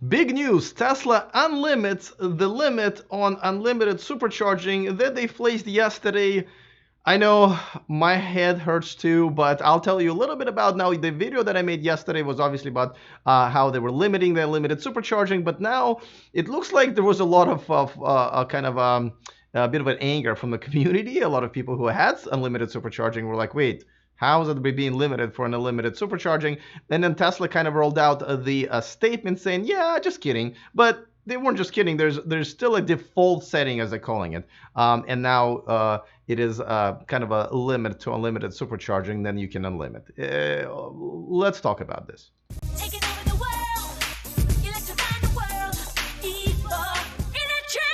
Big news, Tesla unlimits the limit on unlimited supercharging that they placed yesterday. I know my head hurts too, but I'll tell you a little bit about now. The video that I made yesterday was obviously about how they were limiting the unlimited supercharging, but now it looks like there was a lot of kind of a bit of an anger from the community. A lot of people who had unlimited supercharging were like, wait, how is it being limited for an unlimited supercharging? And then Tesla kind of rolled out the statement saying, yeah, just kidding. But they weren't just kidding. There's still a default setting, as they're calling it. And now it is kind of a limit to unlimited supercharging. Then you can unlimit. Let's talk about this. Taking over the world, electrifying the world, E4 Electric.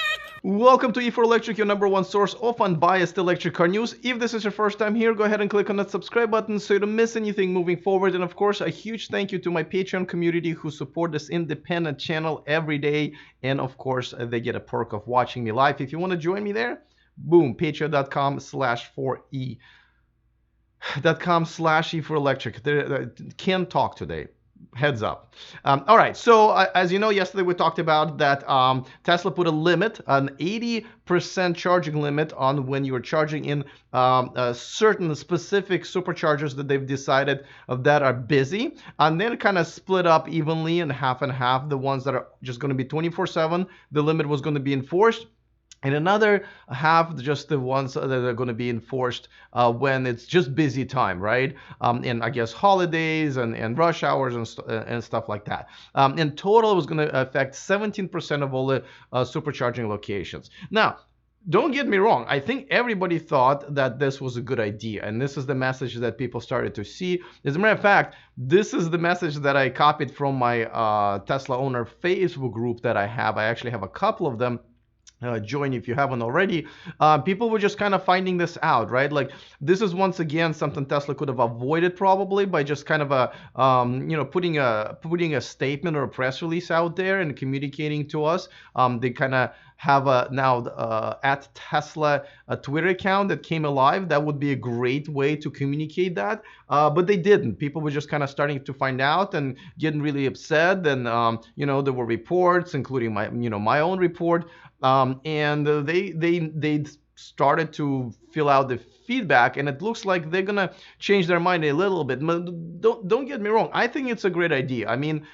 Welcome to E4 Electric, your number one source of unbiased electric car news. If this is your first time here, go ahead and click on that subscribe button so you don't miss anything moving forward. And of course, a huge thank you to my Patreon community who support this independent channel every day. And of course, they get a perk of watching me live. If you want to join me there, boom, patreon.com/4e. .com/E4Electric. Can't talk today. Heads up. All right. So as you know, yesterday we talked about that Tesla put a limit, an 80% charging limit on when you're charging in certain specific superchargers that they've decided that are busy, and then kind of split up evenly in half and half. The ones that are just going to be 24/7, the limit was going to be enforced. And another half, just the ones that are going to be enforced when it's just busy time, right? And I guess holidays and rush hours and stuff like that. In total, it was going to affect 17% of all the supercharging locations. Now, don't get me wrong. I think everybody thought that this was a good idea. And this is the message that people started to see. As a matter of fact, this is the message that I copied from my Tesla owner Facebook group that I have. I actually have a couple of them. Join if you haven't already. People were just kind of finding this out, right? Like, this is once again something Tesla could have avoided probably by just kind of putting a statement or a press release out there and communicating to us. They kind of have now at Tesla a Twitter account that came alive. That would be a great way to communicate that, but they didn't. People were just kind of starting to find out and getting really upset. And there were reports, including my own report. And they started to fill out the feedback, and it looks like they're gonna change their mind a little bit. But don't get me wrong, I think it's a great idea. I mean,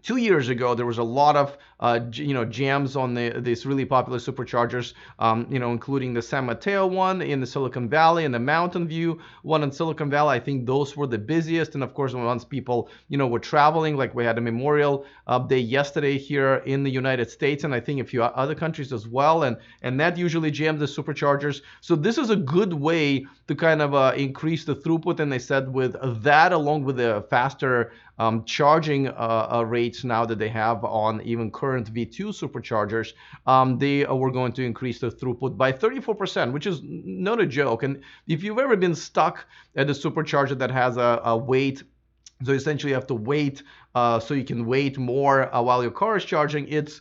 2 years ago, there was a lot of jams on these really popular superchargers, including the San Mateo one in the Silicon Valley and the Mountain View one in Silicon Valley. I think those were the busiest. And of course, once people were traveling, like we had a Memorial Day yesterday here in the United States, and I think a few other countries as well, and that usually jams the superchargers. So this is a good way to kind of increase the throughput. And they said with that, along with the faster charging rates now that they have on even current V2 superchargers, they were going to increase the throughput by 34%, which is not a joke. And if you've ever been stuck at a supercharger that has a wait, so essentially you have to wait so you can wait more while your car is charging, it's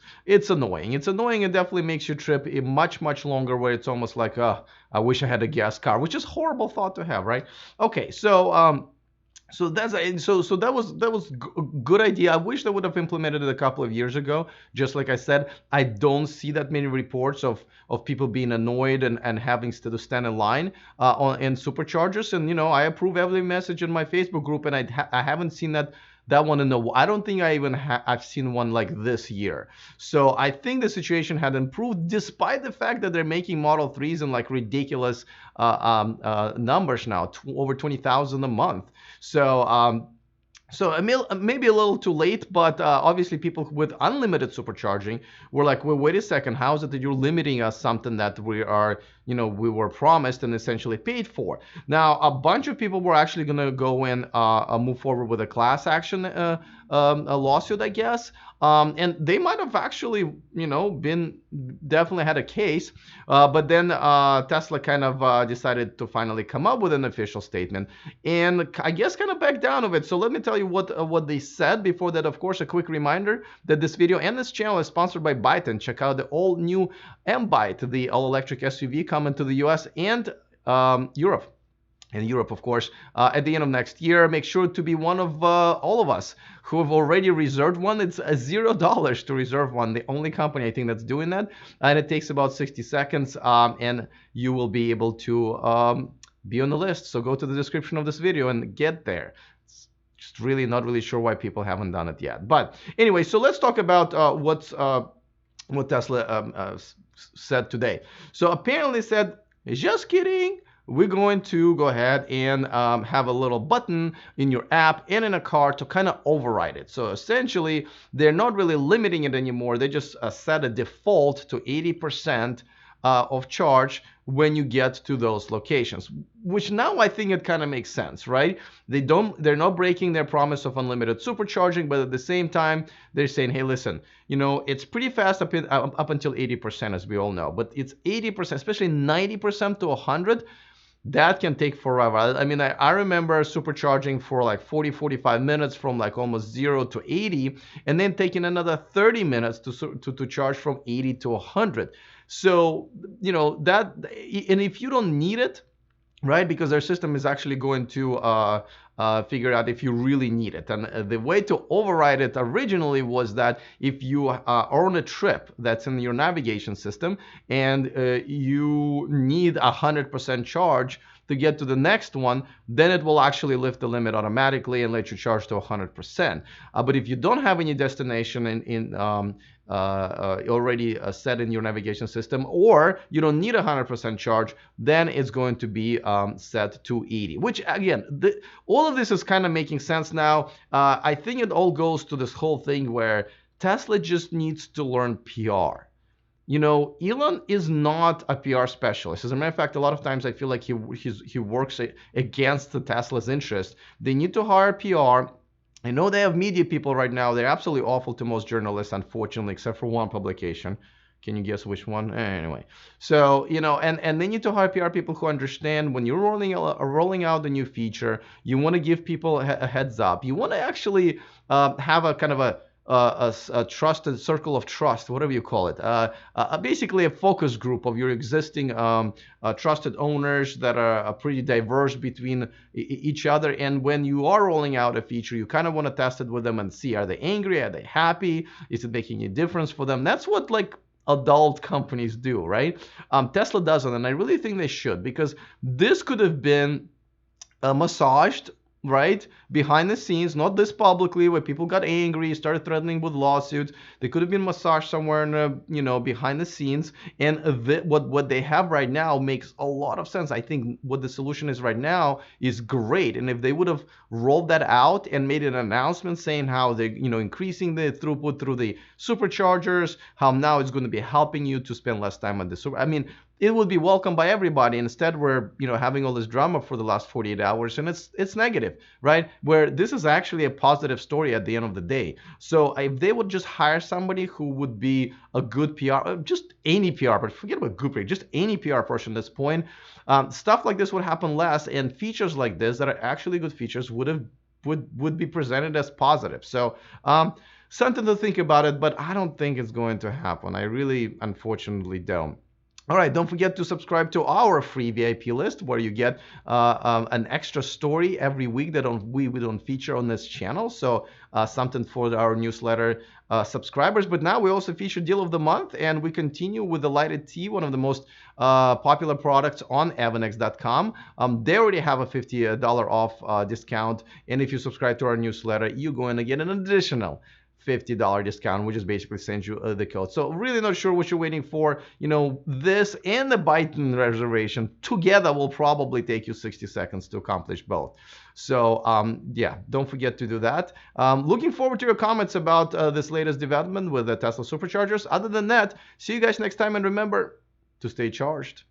annoying. It's annoying. It definitely makes your trip much longer, where it's almost like, I wish I had a gas car, which is a horrible thought to have, right? Okay, so that was a good idea. I wish they would have implemented it a couple of years ago. Just like I said, I don't see that many reports of people being annoyed and having to stand in line in superchargers. And I approve every message in my Facebook group, and I haven't seen that one I don't think I even I've seen one like this year. So I think the situation had improved, despite the fact that they're making Model 3s in like ridiculous numbers now, over 20,000 a month. So maybe a little too late, but obviously people with unlimited supercharging were like, well, wait a second, how is it that you're limiting us something that we we were promised and essentially paid for? Now, a bunch of people were actually going to go in, move forward with a class action a lawsuit, I guess. And they might have actually, been definitely had a case, but then Tesla kind of decided to finally come up with an official statement, and I guess kind of back down of it. So let me tell you what they said. Before that, of course, a quick reminder that this video and this channel is sponsored by Byte, and check out the all new M-Byte, the all-electric SUV coming to the US and Europe. in Europe, of course, at the end of next year. Make sure to be one of all of us who have already reserved one. It's $0 to reserve one. The only company I think that's doing that, and it takes about 60 seconds, and you will be able to be on the list. So go to the description of this video and get there. Just really not really sure why people haven't done it yet. But anyway, so let's talk about what Tesla said today. So apparently said, just kidding. We're going to go ahead and have a little button in your app and in a car to kind of override it. So essentially, they're not really limiting it anymore. They just set a default to 80% of charge when you get to those locations, which now I think it kind of makes sense, right? They're not breaking their promise of unlimited supercharging, but at the same time, they're saying, hey, listen, you know, it's pretty fast up until 80%, as we all know, but it's 80%, especially 90% to 100. That can take forever. I mean, I remember supercharging for like 40-45 minutes from like almost 0 to 80, and then taking another 30 minutes to charge from 80 to 100. So, you know, that, and if you don't need it, right, because their system is actually going to figure out if you really need it. And the way to override it originally was that if you are on a trip that's in your navigation system and you need 100% charge to get to the next one, then it will actually lift the limit automatically and let you charge to 100%. But if you don't have any destination already set in your navigation system, or you don't need 100% charge, then it's going to be set to 80, which again, all of this is kind of making sense now. I think it all goes to this whole thing where Tesla just needs to learn PR. You know, Elon is not a PR specialist. As a matter of fact, a lot of times I feel like he works against the Tesla's interest. They need to hire PR. I know they have media people right now. They're absolutely awful to most journalists, unfortunately, except for one publication. Can you guess which one? Anyway, so, you know, and they need to hire PR people who understand when you're rolling out the new feature, you want to give people a heads up. You want to actually have a kind of a trusted circle of trust, whatever you call it, basically a focus group of your existing trusted owners that are pretty diverse between each other. And when you are rolling out a feature, you kind of want to test it with them and see, are they angry? Are they happy? Is it making a difference for them? That's what like adult companies do, right? Tesla doesn't, and I really think they should, because this could have been massaged, right, behind the scenes, not this publicly where people got angry, started threatening with lawsuits. They could have been massaged somewhere in the, you know, behind the scenes. And what they have right now makes a lot of sense. I think what the solution is right now is great. And if they would have rolled that out and made an announcement saying how they, you know, increasing the throughput through the superchargers, how now it's going to be helping you to spend less time on the super, I mean, it would be welcomed by everybody. Instead, we're, you know, having all this drama for the last 48 hours, and it's negative, right? Where this is actually a positive story at the end of the day. So if they would just hire somebody who would be a good PR, just any PR, but forget about good PR, just any PR person at this point, stuff like this would happen less, and features like this that are actually good features would be presented as positive. So something to think about it, but I don't think it's going to happen. I really, unfortunately, don't. All right, don't forget to subscribe to our free VIP list where you get an extra story every week that we don't feature on this channel. So something for our newsletter subscribers. But now we also feature Deal of the Month, and we continue with the lighted tea, one of the most popular products on Avanex.com. They already have a $50 off discount. And if you subscribe to our newsletter, you're going to get an additional $50 discount, which is basically sends you the code. So really not sure what you're waiting for. You know, this and the Biden reservation together will probably take you 60 seconds to accomplish both. So yeah, don't forget to do that. Looking forward to your comments about this latest development with the Tesla Superchargers. Other than that, see you guys next time, and remember to stay charged.